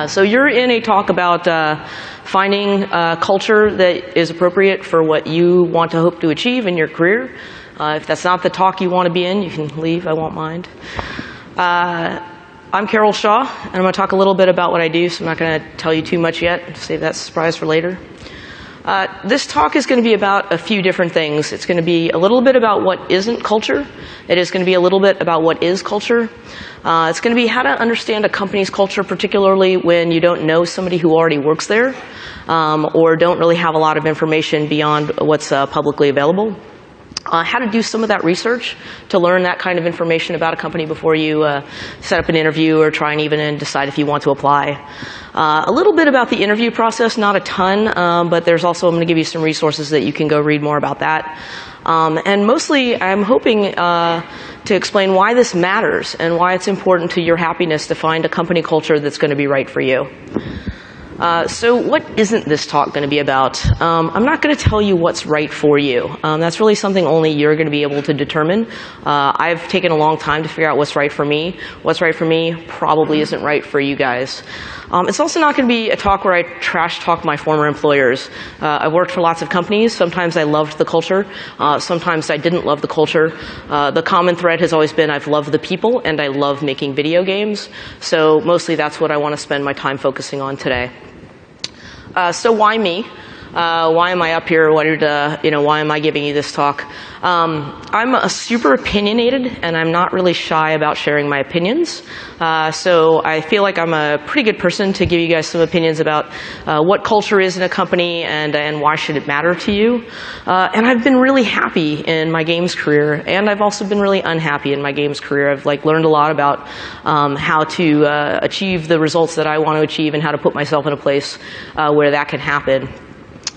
So you're in a talk about finding a culture that is appropriate for what you want to hope to achieve in your career. If that's not the talk you want to be in, you can leave, I won't mind. I'm Caryl Shaw, and I'm going to talk a little bit about what I do, so I'm not going to tell you too much yet. Save that surprise for later. This talk is going to be about a few different things. It's going to be a little bit about what isn't culture. It is going to be a little bit about what is culture. It's going to be how to understand a company's culture, particularly when you don't know somebody who already works there, or don't really have a lot of information beyond what's publicly available. How to do some of that research to learn that kind of information about a company before you set up an interview or try and even decide if you want to apply. A little bit about the interview process, not a ton, but there's also, I'm going to give you some resources that you can go read more about that. And mostly, I'm hoping to explain why this matters and why it's important to your happiness to find a company culture that's going to be right for you. So what isn't this talk going to be about? I'm not going to tell you what's right for you. That's really something only you're going to be able to determine. I've taken a long time to figure out what's right for me. What's right for me probably isn't right for you guys. It's also not going to be a talk where I trash talk my former employers. I've worked for lots of companies. Sometimes I loved the culture. Sometimes I didn't love the culture. The common thread has always been I've loved the people and I love making video games. So mostly that's what I want to spend my time focusing on today. So why me? Why am I up here? Why am I giving you this talk? I'm a super opinionated, and I'm not really shy about sharing my opinions. So I feel like I'm a pretty good person to give you guys some opinions about what culture is in a company and why should it matter to you. And I've been really happy in my games career, and I've also been really unhappy in my games career. I've learned a lot about how to achieve the results that I want to achieve and how to put myself in a place where that can happen.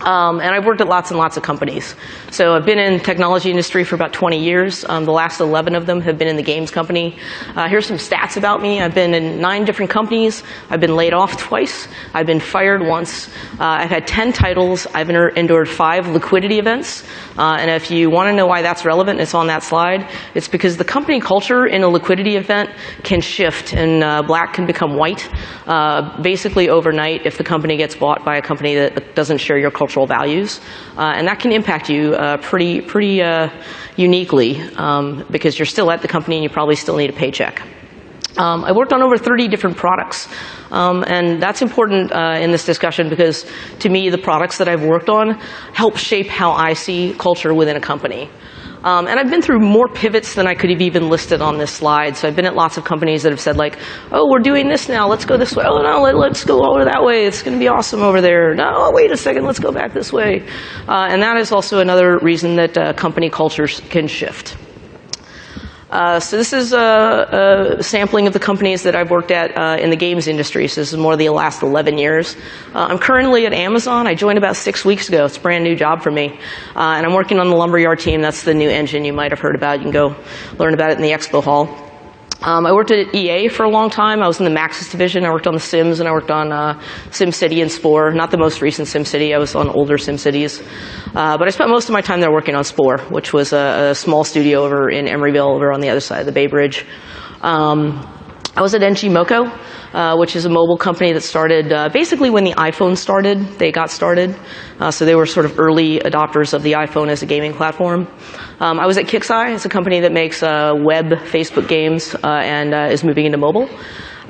And I've worked at lots and lots of companies. So I've been in the technology industry for about 20 years. The last 11 of them have been in the games company. Here's some stats about me. I've been in 9 different companies. I've been laid off twice. I've been fired once. I've had 10 titles. I've endured 5 liquidity events. And if you want to know why that's relevant, it's on that slide. It's because the company culture in a liquidity event can shift, and black can become white basically overnight if the company gets bought by a company that doesn't share your cultural values. And that can impact you pretty uniquely because you're still at the company and you probably still need a paycheck. I worked on over 30 different products. And that's important in this discussion because, to me, the products that I've worked on help shape how I see culture within a company. And I've been through more pivots than I could have even listed on this slide. So I've been at lots of companies that have said, oh, we're doing this now. Let's go this way. Oh, no, let's go over that way. It's going to be awesome over there. No, wait a second. Let's go back this way. And that is also another reason that company cultures can shift. So this is a sampling of the companies that I've worked at in the games industry. So this is more the last 11 years. I'm currently at Amazon. I joined about 6 weeks ago. It's a brand new job for me. And I'm working on the Lumberyard team. That's the new engine you might have heard about. You can go learn about it in the expo hall. I worked at EA for a long time. I was in the Maxis division. I worked on The Sims, and I worked on SimCity and Spore. Not the most recent SimCity. I was on older SimCities. But I spent most of my time there working on Spore, which was a small studio over in Emeryville, over on the other side of the Bay Bridge. I was at MoKo, which is a mobile company that started basically when the iPhone started. They got started. So they were sort of early adopters of the iPhone as a gaming platform. I was at Kixeye. It's a company that makes web Facebook games and is moving into mobile.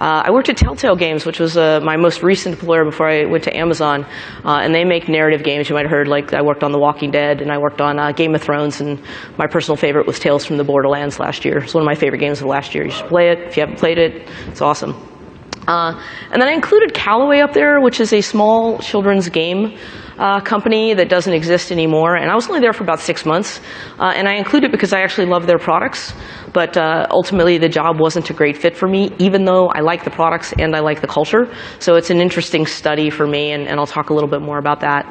I worked at Telltale Games, which was my most recent employer before I went to Amazon. And they make narrative games. You might have heard, I worked on The Walking Dead, and I worked on Game of Thrones, and my personal favorite was Tales from the Borderlands last year. It's one of my favorite games of last year. You should play it. If you haven't played it, it's awesome. And then I included Callaway up there, which is a small children's game company that doesn't exist anymore. And I was only there for about 6 months. And I include it because I actually love their products. But ultimately, the job wasn't a great fit for me, even though I like the products and I like the culture. So it's an interesting study for me, and I'll talk a little bit more about that.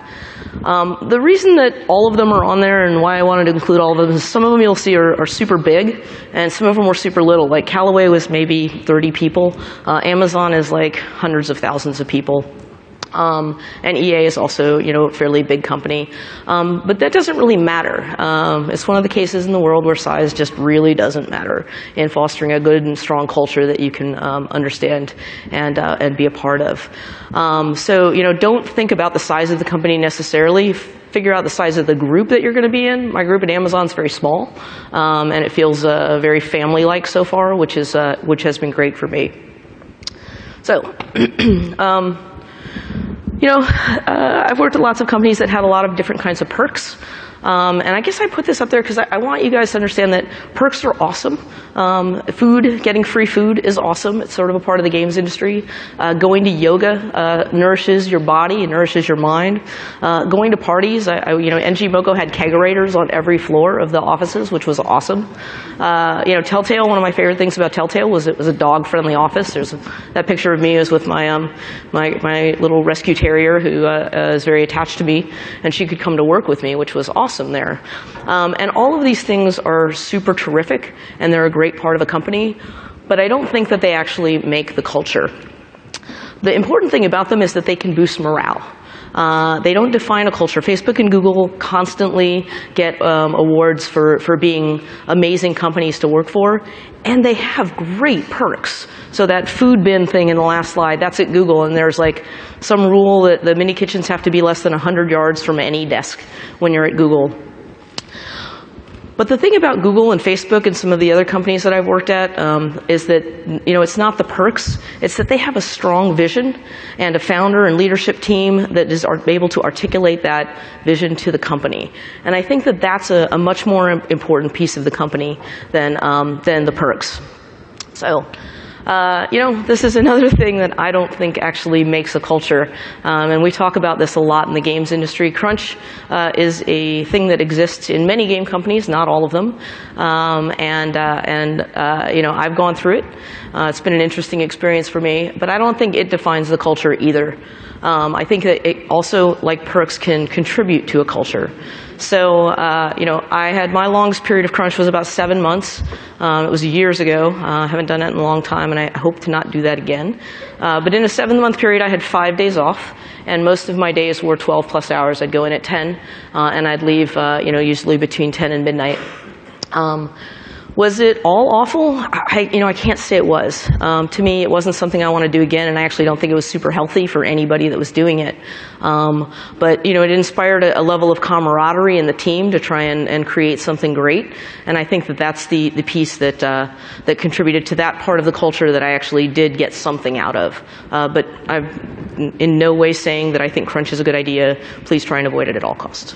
The reason that all of them are on there and why I wanted to include all of them is some of them you'll see are super big, and some of them were super little. Like Callaway was maybe 30 people. Amazon is like hundreds of thousands of people. And EA is also, a fairly big company. But that doesn't really matter. It's one of the cases in the world where size just really doesn't matter in fostering a good and strong culture that you can understand and be a part of. So, don't think about the size of the company necessarily. Figure out the size of the group that you're going to be in. My group at Amazon is very small, and it feels very family-like so far, which has been great for me. So, I've worked at lots of companies that had a lot of different kinds of perks. And I guess I put this up there because I want you guys to understand that perks are awesome. Getting free food is awesome. It's sort of a part of the games industry. Going to yoga nourishes your body, it nourishes your mind. Going to parties, MoKo had kegerators on every floor of the offices, which was awesome. Telltale, one of my favorite things about Telltale was it was a dog-friendly office. That picture of me is with my little rescue terrier who is very attached to me, and she could come to work with me, which was awesome there. And all of these things are super terrific, and they're a great part of a company, but I don't think that they actually make the culture. The important thing about them is that they can boost morale. They don't define a culture. Facebook and Google constantly get awards for being amazing companies to work for, and they have great perks. So that food bin thing in the last slide, that's at Google, and there's like some rule that the mini kitchens have to be less than 100 yards from any desk when you're at Google. But the thing about Google and Facebook and some of the other companies that I've worked at is that it's not the perks. It's that they have a strong vision and a founder and leadership team that is able to articulate that vision to the company. And I think that that's a much more important piece of the company than the perks. So. This is another thing that I don't think actually makes a culture. And we talk about this a lot in the games industry. Crunch is a thing that exists in many game companies, not all of them. I've gone through it. It's been an interesting experience for me, but I don't think it defines the culture either. I think that it also, like perks, can contribute to a culture. So, I had my longest period of crunch was about 7 months. It was years ago. I haven't done it in a long time, and I hope to not do that again. But in a 7-month period, I had 5 days off, and most of my days were 12-plus hours. I'd go in at 10, and I'd leave, usually between 10 and midnight. Was it all awful? I can't say it was. To me, it wasn't something I want to do again, and I actually don't think it was super healthy for anybody that was doing it. But it inspired a level of camaraderie in the team to try and create something great, and I think that that's the piece that contributed to that part of the culture that I actually did get something out of. But I'm in no way saying that I think crunch is a good idea. Please try and avoid it at all costs.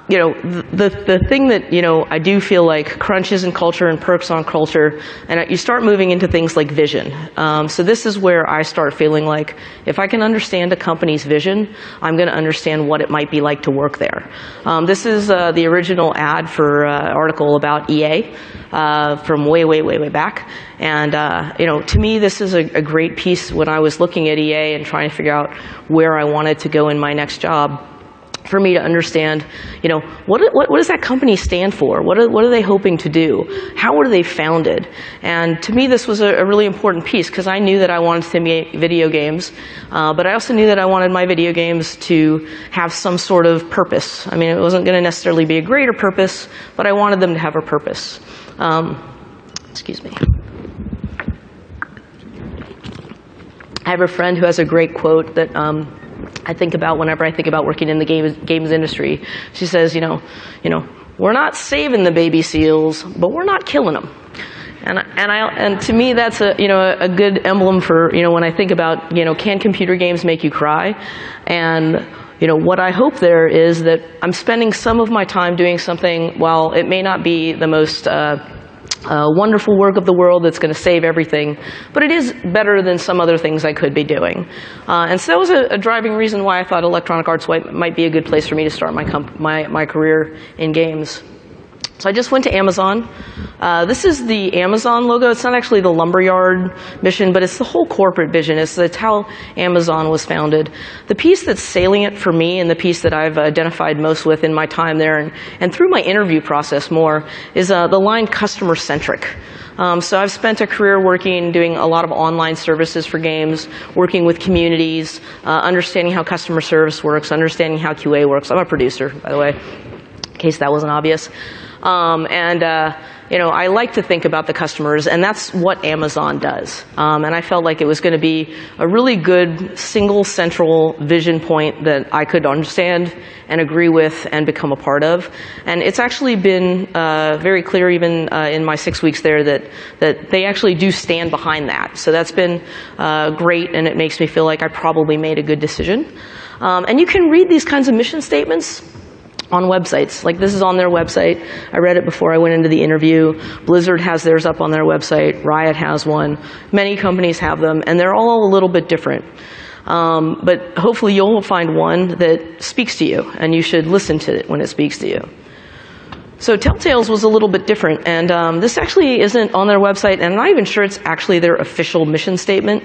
The thing that, I do feel like crunch isn't culture and perks on culture, and you start moving into things like vision. So this is where I start feeling like if I can understand a company's vision, I'm going to understand what it might be like to work there. This is the original ad for article about EA from way, way, way, way back. And, to me, this is a great piece when I was looking at EA and trying to figure out where I wanted to go in my next job. For me to understand, what does that company stand for? What are they hoping to do? How were they founded? And to me, this was a really important piece because I knew that I wanted to make video games, but I also knew that I wanted my video games to have some sort of purpose. I mean, it wasn't going to necessarily be a greater purpose, but I wanted them to have a purpose. Excuse me. I have a friend who has a great quote that I think about whenever I think about working in the games industry. She says, we're not saving the baby seals, but we're not killing them. And to me, that's a good emblem for, when I think about, can computer games make you cry? And, what I hope there is that I'm spending some of my time doing something, while it may not be the most wonderful work of the world that's going to save everything, but it is better than some other things I could be doing. And so that was a driving reason why I thought Electronic Arts might be a good place for me to start my career in games. So I just went to Amazon. This is the Amazon logo. It's not actually the lumberyard mission, but it's the whole corporate vision. It's how Amazon was founded. The piece that's salient for me and the piece that I've identified most with in my time there and through my interview process more is the line customer-centric. So I've spent a career doing a lot of online services for games, working with communities, understanding how customer service works, understanding how QA works. I'm a producer, by the way, in case that wasn't obvious. I like to think about the customers, and that's what Amazon does. And I felt like it was going to be a really good single central vision point that I could understand and agree with and become a part of. And it's actually been very clear, even in my 6 weeks there, that they actually do stand behind that. So that's been great, and it makes me feel like I probably made a good decision. And you can read these kinds of mission statements on websites. Like, this is on their website. I read it before I went into the interview. Blizzard has theirs up on their website. Riot has one. Many companies have them, and they're all a little bit different. But hopefully you'll find one that speaks to you, and you should listen to it when it speaks to you. So Telltale's was a little bit different, and this actually isn't on their website, and I'm not even sure it's actually their official mission statement.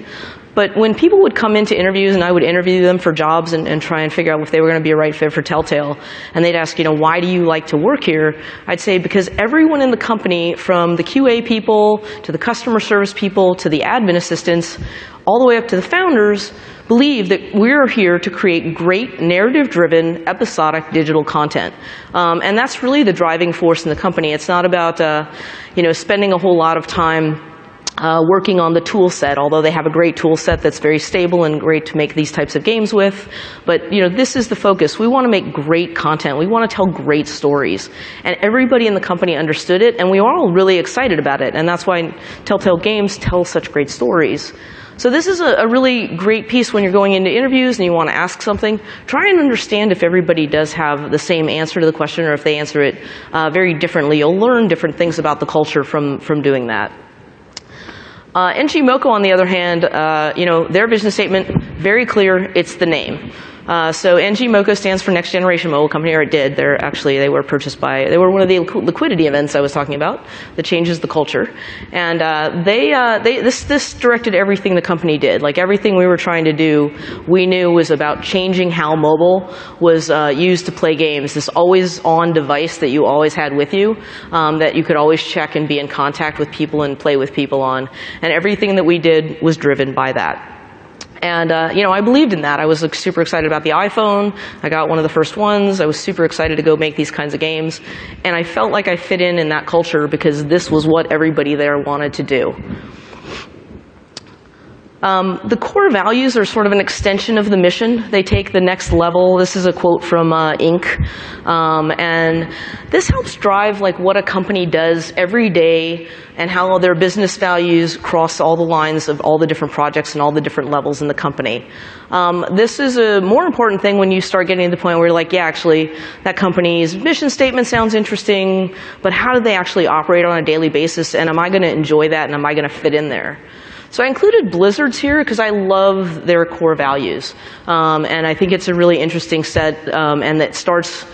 But when people would come into interviews, and I would interview them for jobs and try and figure out if they were going to be a right fit for Telltale, and they'd ask, why do you like to work here? I'd say, because everyone in the company, from the QA people to the customer service people to the admin assistants, all the way up to the founders, believe that we're here to create great narrative-driven, episodic digital content. And that's really the driving force in the company. It's not about spending a whole lot of time working on the tool set, although they have a great tool set that's very stable and great to make these types of games with. But this is the focus. We want to make great content. We want to tell great stories. And everybody in the company understood it, and we were all really excited about it. And that's why Telltale Games tell such great stories. So this is a really great piece when you're going into interviews and you want to ask something. Try and understand if everybody does have the same answer to the question, or if they answer it very differently. You'll learn different things about the culture from doing that. MoKo, on the other hand, their business statement, very clear, it's the name. So MoKo stands for Next Generation Mobile Company, or it did. They were purchased they were one of the liquidity events I was talking about that changes the culture. And this directed everything the company did. Like, everything we were trying to do, we knew was about changing how mobile was used to play games. This always-on device that you always had with you, that you could always check and be in contact with people and play with people on. And everything that we did was driven by that. And, I believed in that. I was super excited about the iPhone. I got one of the first ones. I was super excited to go make these kinds of games. And I felt like I fit in that culture because this was what everybody there wanted to do. The core values are sort of an extension of the mission. They take the next level. This is a quote from Inc. And this helps drive what a company does every day and how their business values cross all the lines of all the different projects and all the different levels in the company. This is a more important thing when you start getting to the point where you're like, yeah, actually, that company's mission statement sounds interesting, but how do they actually operate on a daily basis, and am I going to enjoy that, and am I going to fit in there? So I included Blizzard's here because I love their core values. And I think it's a really interesting set, and that starts,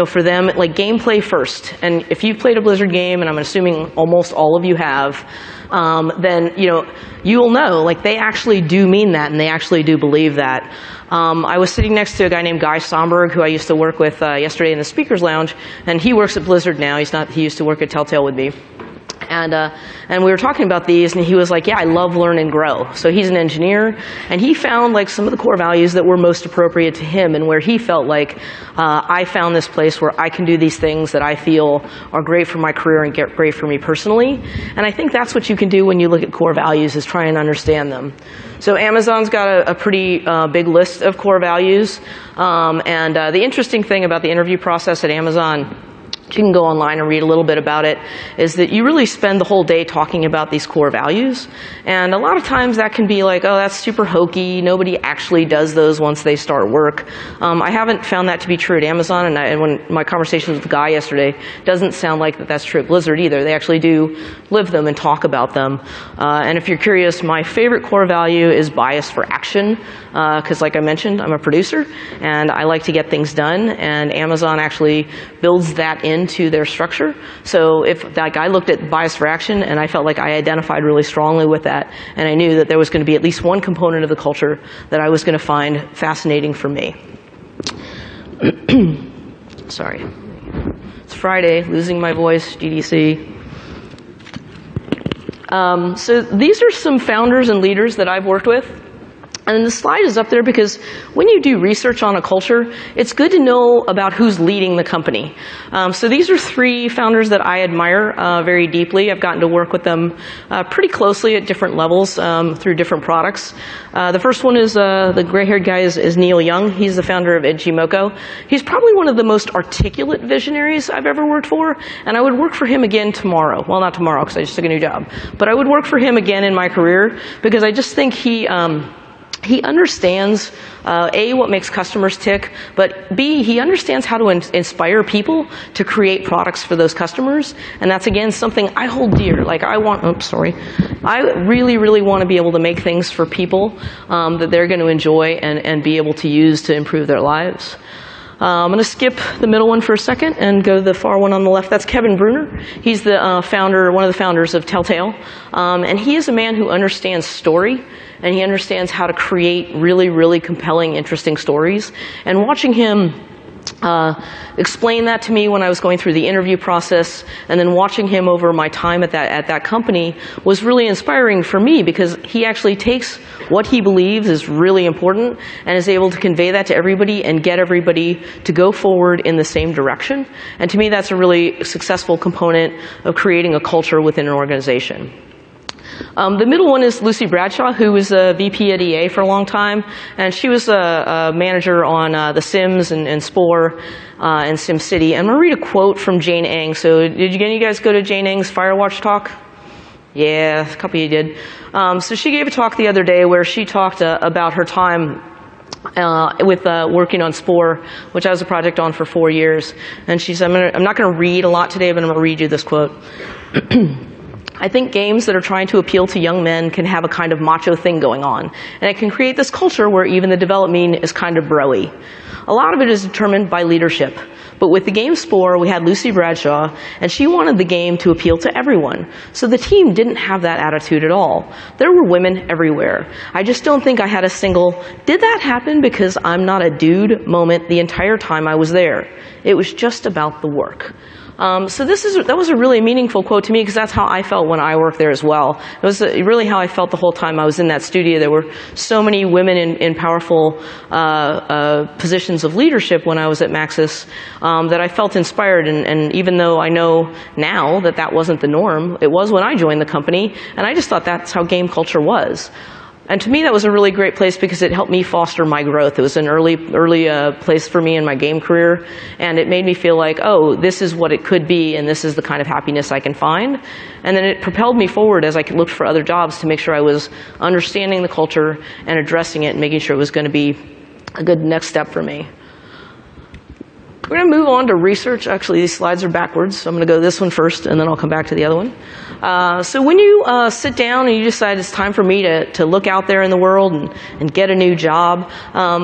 for them, gameplay first. And if you've played a Blizzard game, and I'm assuming almost all of you have, then, you'll know, they actually do mean that, and they actually do believe that. I was sitting next to a guy named Guy Somberg, who I used to work with yesterday in the speakers lounge, and he works at Blizzard now. He used to work at Telltale with me. And we were talking about these, and he was like, yeah, I love learn and grow. So he's an engineer, and he found some of the core values that were most appropriate to him, and where he felt like, I found this place where I can do these things that I feel are great for my career and get great for me personally. And I think that's what you can do when you look at core values, is try and understand them. So Amazon's got a pretty big list of core values. And the interesting thing about the interview process at Amazon, you can go online and read a little bit about it, is that you really spend the whole day talking about these core values. And a lot of times that can be like, oh, that's super hokey. Nobody actually does those once they start work. I haven't found that to be true at Amazon, and when my conversations with the guy yesterday, it doesn't sound like that's true at Blizzard either. They actually do live them and talk about them. And if you're curious, my favorite core value is bias for action, because like I mentioned, I'm a producer, and I like to get things done, and Amazon actually builds that into their structure. So if I looked at bias for action, and I felt like I identified really strongly with that, and I knew that there was going to be at least one component of the culture that I was going to find fascinating for me. Sorry. It's Friday, losing my voice, GDC. So these are some founders and leaders that I've worked with. And the slide is up there because when you do research on a culture, it's good to know about who's leading the company. So these are 3 founders that I admire very deeply. I've gotten to work with them pretty closely at different levels through different products. The first one is the gray-haired guy is Neil Young. He's the founder of MoKo. He's probably one of the most articulate visionaries I've ever worked for, and I would work for him again tomorrow. Well, not tomorrow because I just took a new job, but I would work for him again in my career because I just think he understands, A, what makes customers tick, but B, he understands how to inspire people to create products for those customers. And that's, again, something I hold dear. Like, I really, really want to be able to make things for people that they're going to enjoy and be able to use to improve their lives. I'm going to skip the middle one for a second and go to the far one on the left. That's Kevin Bruner. He's the founder, one of the founders of Telltale. And he is a man who understands story, and he understands how to create really, really compelling, interesting stories. And watching him explain that to me when I was going through the interview process, and then watching him over my time at that company was really inspiring for me because he actually takes what he believes is really important and is able to convey that to everybody and get everybody to go forward in the same direction. And to me, that's a really successful component of creating a culture within an organization. The middle one is Lucy Bradshaw, who was a VP at EA for a long time, and she was a manager on The Sims and Spore and SimCity. And I'm going to read a quote from Jane Eng. So did any of you guys go to Jane Eng's Firewatch talk? Yeah, a couple of you did. So she gave a talk the other day where she talked about her time with working on Spore, which I was a project on for 4 years. And she said, I'm not going to read a lot today, but I'm going to read you this quote. I think games that are trying to appeal to young men can have a kind of macho thing going on, and it can create this culture where even the development is kind of bro-y. A lot of it is determined by leadership. But with the game Spore, we had Lucy Bradshaw, and she wanted the game to appeal to everyone. So the team didn't have that attitude at all. There were women everywhere. I just don't think I had a single, did that happen because I'm not a dude moment the entire time I was there. It was just about the work. So that was a really meaningful quote to me because that's how I felt when I worked there as well. It was really how I felt the whole time I was in that studio. There were so many women in powerful positions of leadership when I was at Maxis that I felt inspired. And even though I know now that that wasn't the norm, it was when I joined the company, and I just thought that's how game culture was. And to me, that was a really great place because it helped me foster my growth. It was an early place for me in my game career, and it made me feel like, oh, this is what it could be, and this is the kind of happiness I can find. And then it propelled me forward as I looked for other jobs to make sure I was understanding the culture and addressing it and making sure it was going to be a good next step for me. We're going to move on to research. Actually, these slides are backwards, so I'm going to go this one first, and then I'll come back to the other one. So when you sit down and you decide it's time for me to look out there in the world and get a new job,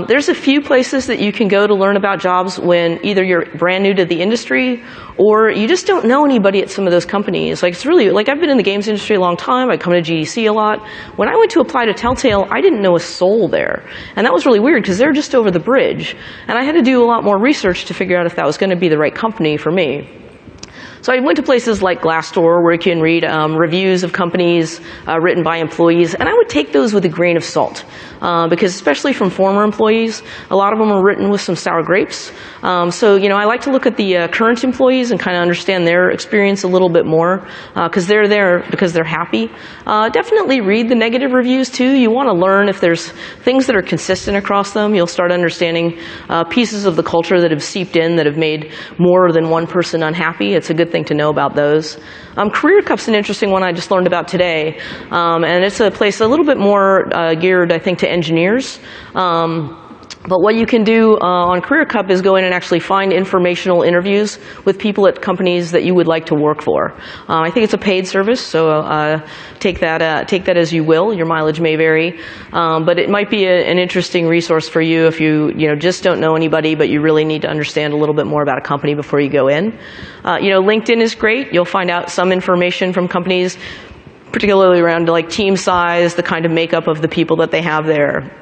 there's a few places that you can go to learn about jobs when either you're brand new to the industry or you just don't know anybody at some of those companies. Like, it's really, like, I've been in the games industry a long time. I come to GDC a lot. When I went to apply to Telltale, I didn't know a soul there. And that was really weird because they're just over the bridge. And I had to do a lot more research to figure out if that was going to be the right company for me. So I went to places like Glassdoor, where you can read reviews of companies written by employees, and I would take those with a grain of salt, because especially from former employees, a lot of them are written with some sour grapes. So, you know, I like to look at the current employees and kind of understand their experience a little bit more, because they're there because they're happy. Definitely read the negative reviews too. You want to learn if there's things that are consistent across them. You'll start understanding pieces of the culture that have seeped in that have made more than one person unhappy. It's a good thing to know about those. Career Cup's an interesting one I just learned about today, and it's a place a little bit more geared, I think, to engineers. But what you can do on Career Cup is go in and actually find informational interviews with people at companies that you would like to work for. I think it's a paid service, so take that as you will. Your mileage may vary, but it might be an interesting resource for you if you just don't know anybody, but you really need to understand a little bit more about a company before you go in. LinkedIn is great. You'll find out some information from companies, particularly around like team size, the kind of makeup of the people that they have there.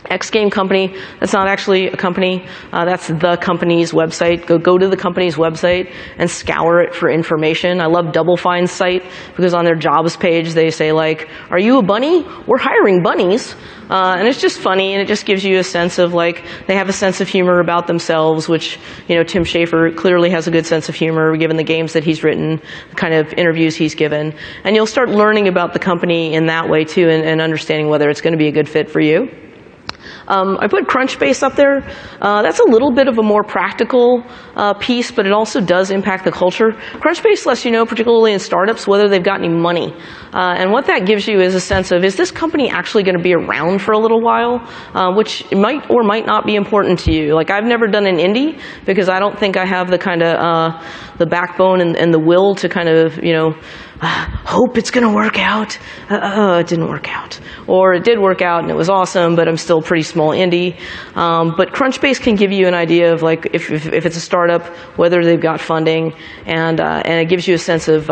X game company, that's not actually a company. That's the company's website. Go to the company's website and scour it for information. I love Double Fine's site because on their jobs page they say like, are you a bunny? We're hiring bunnies. And it's just funny, and it just gives you a sense of like, they have a sense of humor about themselves, which, Tim Schafer clearly has a good sense of humor given the games that he's written, the kind of interviews he's given. And you'll start learning about the company in that way too, and understanding whether it's going to be a good fit for you. I put Crunchbase up there. That's a little bit of a more practical piece, but it also does impact the culture. Crunchbase lets you know, particularly in startups, whether they've got any money. And what that gives you is a sense of, is this company actually going to be around for a little while? Which might or might not be important to you. Like, I've never done an indie because I don't think I have the kind of the backbone and the will to kind of, hope it's going to work out. It didn't work out. Or it did work out and it was awesome, but I'm still pretty small indie. But Crunchbase can give you an idea of like if it's a startup, whether they've got funding, and it gives you a sense of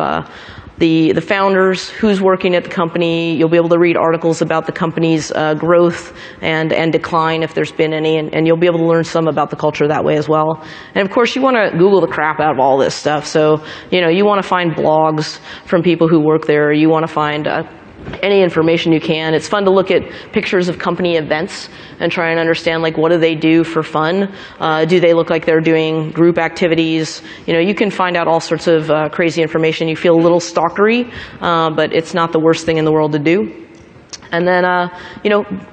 the founders, who's working at the company. You'll be able to read articles about the company's growth and decline if there's been any, and you'll be able to learn some about the culture that way as well. And of course, you want to Google the crap out of all this stuff. So, you want to find blogs from people who work there. You want to find any information you can. It's fun to look at pictures of company events and try and understand, like, what do they do for fun? Do they look like they're doing group activities? You can find out all sorts of crazy information. You feel a little stalkery, but it's not the worst thing in the world to do. And then,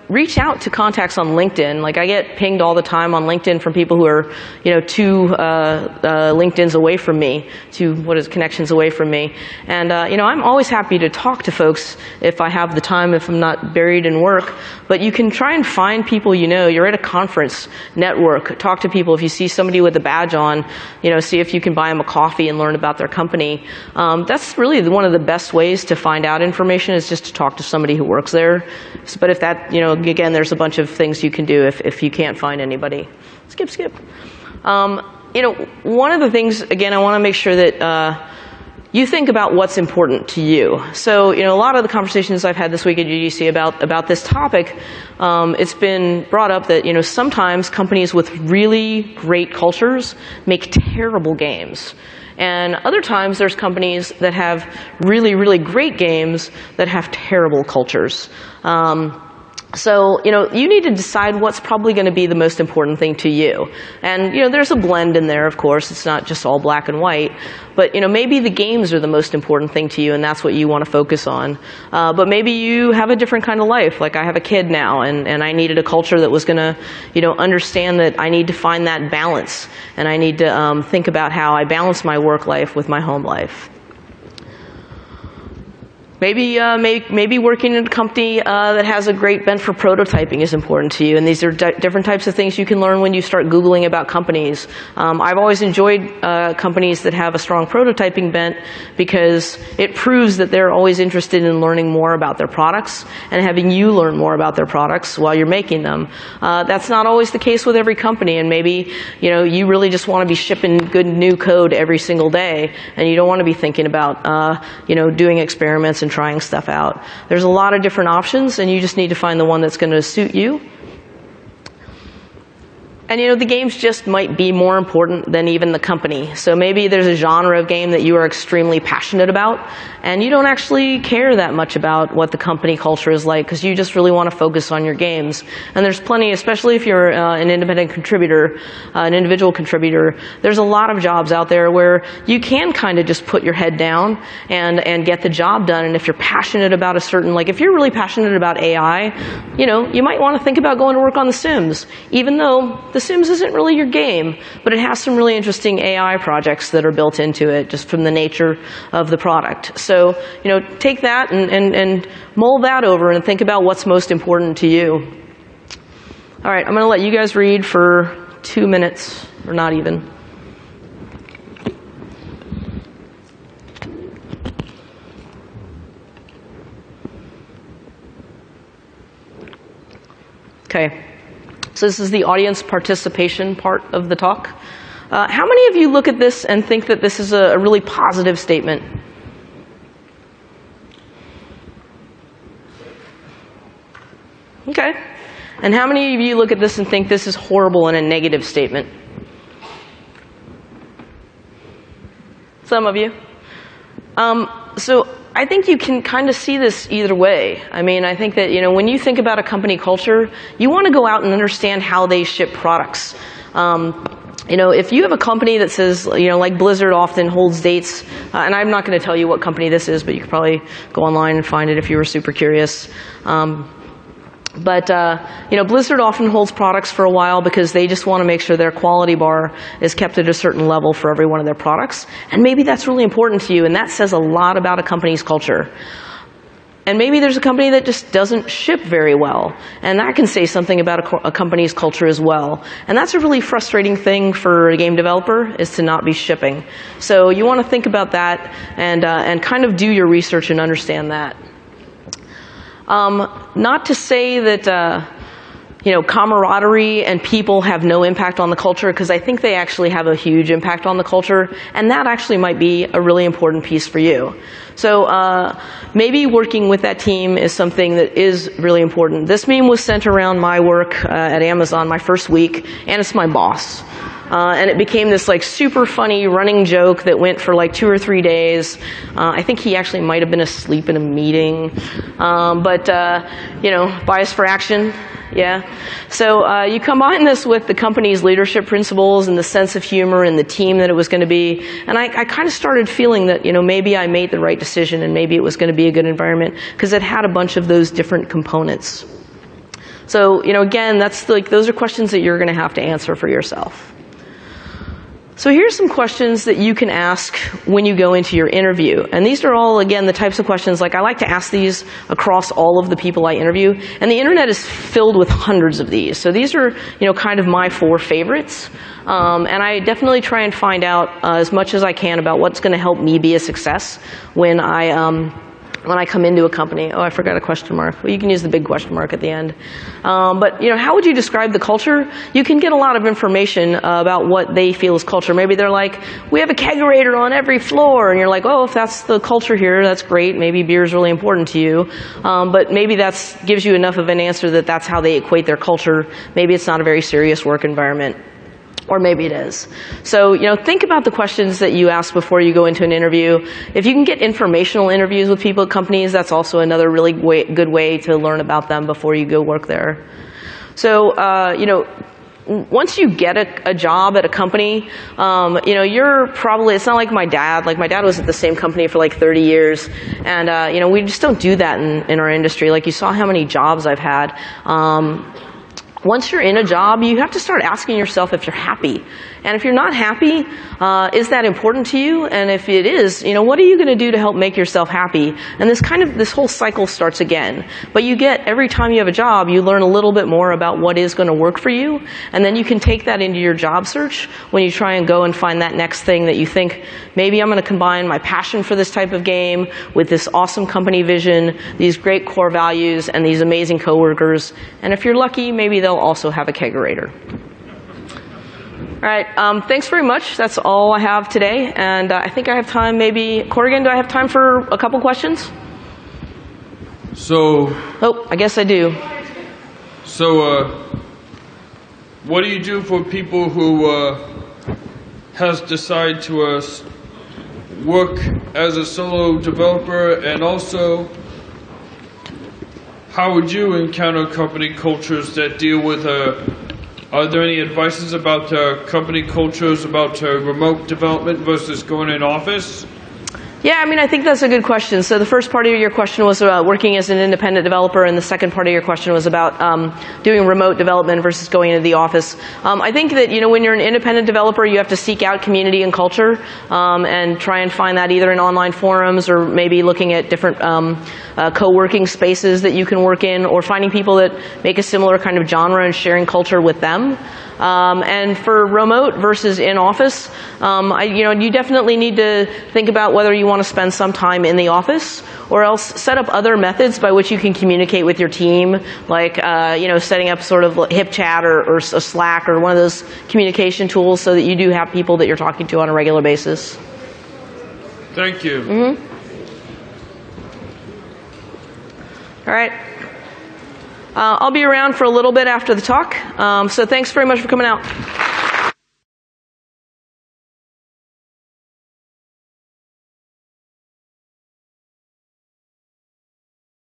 reach out to contacts on LinkedIn. Like, I get pinged all the time on LinkedIn from people who are, 2 LinkedIns away from me, 2 connections away from me. And, I'm always happy to talk to folks if I have the time, if I'm not buried in work. But you can try and find people you're at a conference, network, talk to people. If you see somebody with a badge on, see if you can buy them a coffee and learn about their company. That's really one of the best ways to find out information, is just to talk to somebody who works there. But if that, again, there's a bunch of things you can do if you can't find anybody. Skip. One of the things, again, I want to make sure that you think about what's important to you. So, a lot of the conversations I've had this week at GDC about this topic, it's been brought up that, sometimes companies with really great cultures make terrible games. And other times there's companies that have really, really great games that have terrible cultures. So, you need to decide what's probably going to be the most important thing to you. And, there's a blend in there, of course. It's not just all black and white. But, maybe the games are the most important thing to you, and that's what you want to focus on. But maybe you have a different kind of life. Like, I have a kid now, and I needed a culture that was going to, understand that I need to find that balance. And I need to think about how I balance my work life with my home life. Maybe working in a company that has a great bent for prototyping is important to you, and these are different types of things you can learn when you start Googling about companies. I've always enjoyed companies that have a strong prototyping bent because it proves that they're always interested in learning more about their products and having you learn more about their products while you're making them. That's not always the case with every company, and maybe you really just want to be shipping good new code every single day, and you don't want to be thinking about doing experiments and trying stuff out. There's a lot of different options, and you just need to find the one that's going to suit you. And the games just might be more important than even the company. So maybe there's a genre of game that you are extremely passionate about, and you don't actually care that much about what the company culture is like, because you just really want to focus on your games. And there's plenty, especially if you're an independent contributor, an individual contributor, there's a lot of jobs out there where you can kind of just put your head down and get the job done. And if you're passionate about a certain, like if you're really passionate about AI, you might want to think about going to work on The Sims, even though The Sims isn't really your game, but it has some really interesting AI projects that are built into it just from the nature of the product. So, take that and mull that over and think about what's most important to you. All right, I'm going to let you guys read for 2 minutes, or not even. Okay. So this is the audience participation part of the talk. How many of you look at this and think that this is a really positive statement? Okay. And how many of you look at this and think this is horrible in a negative statement? Some of you. So I think you can kind of see this either way. I mean, I think that, when you think about a company culture, you want to go out and understand how they ship products. If you have a company that says, like Blizzard often holds dates, and I'm not going to tell you what company this is, but you could probably go online and find it if you were super curious. But Blizzard often holds products for a while because they just want to make sure their quality bar is kept at a certain level for every one of their products. And maybe that's really important to you, and that says a lot about a company's culture. And maybe there's a company that just doesn't ship very well, and that can say something about a company's culture as well. And that's a really frustrating thing for a game developer, is to not be shipping. So you want to think about that and kind of do your research and understand that. Not to say that camaraderie and people have no impact on the culture, because I think they actually have a huge impact on the culture, and that actually might be a really important piece for you. So maybe working with that team is something that is really important. This meme was sent around my work at Amazon my first week, and it's my boss. And it became this super funny running joke that went for 2 or 3 days. I think he actually might have been asleep in a meeting. But bias for action, yeah. So you combine this with the company's leadership principles and the sense of humor and the team that it was going to be. And I kind of started feeling that, maybe I made the right decision and maybe it was going to be a good environment, because it had a bunch of those different components. So, again, that's those are questions that you're going to have to answer for yourself. So here's some questions that you can ask when you go into your interview. And these are all, again, the types of questions, I like to ask these across all of the people I interview. And the internet is filled with hundreds of these. So these are, kind of my 4 favorites. And I definitely try and find out as much as I can about what's going to help me be a success when I come into a company. Oh, I forgot a question mark. Well, you can use the big question mark at the end. But, how would you describe the culture? You can get a lot of information about what they feel is culture. Maybe they're like, we have a kegerator on every floor. And you're like, oh, if that's the culture here, that's great. Maybe beer is really important to you. But maybe that gives you enough of an answer that that's how they equate their culture. Maybe it's not a very serious work environment. Or maybe it is. So, think about the questions that you ask before you go into an interview. If you can get informational interviews with people at companies, that's also another really good way to learn about them before you go work there. So, once you get a job at a company, you're probably, it's not like my dad. My dad was at the same company for 30 years. And, we just don't do that in our industry. You saw how many jobs I've had. Once you're in a job, you have to start asking yourself if you're happy. And if you're not happy, is that important to you? And if it is, what are you going to do to help make yourself happy? And this whole cycle starts again. But every time you have a job, you learn a little bit more about what is going to work for you. And then you can take that into your job search when you try and go and find that next thing that you think, maybe I'm going to combine my passion for this type of game with this awesome company vision, these great core values, and these amazing coworkers. And if you're lucky, maybe they'll also have a kegerator. All right, thanks very much. That's all I have today. And I think I have time, maybe, Corrigan, do I have time for a couple questions? Oh, I guess I do. So, what do you do for people who has decided to work as a solo developer, and also how would you encounter company cultures that deal with are there any advices about company cultures about remote development versus going in office? Yeah, I think that's a good question. So the first part of your question was about working as an independent developer, and the second part of your question was about doing remote development versus going into the office. I think that when you're an independent developer, you have to seek out community and culture and try and find that either in online forums or maybe looking at different co-working spaces that you can work in, or finding people that make a similar kind of genre and sharing culture with them. And for remote versus in office, you definitely need to think about whether you want to spend some time in the office, or else set up other methods by which you can communicate with your team, like setting up sort of HipChat or a Slack or one of those communication tools, so that you do have people that you're talking to on a regular basis. Thank you. Mm-hmm. All right. I'll be around for a little bit after the talk, so thanks very much for coming out.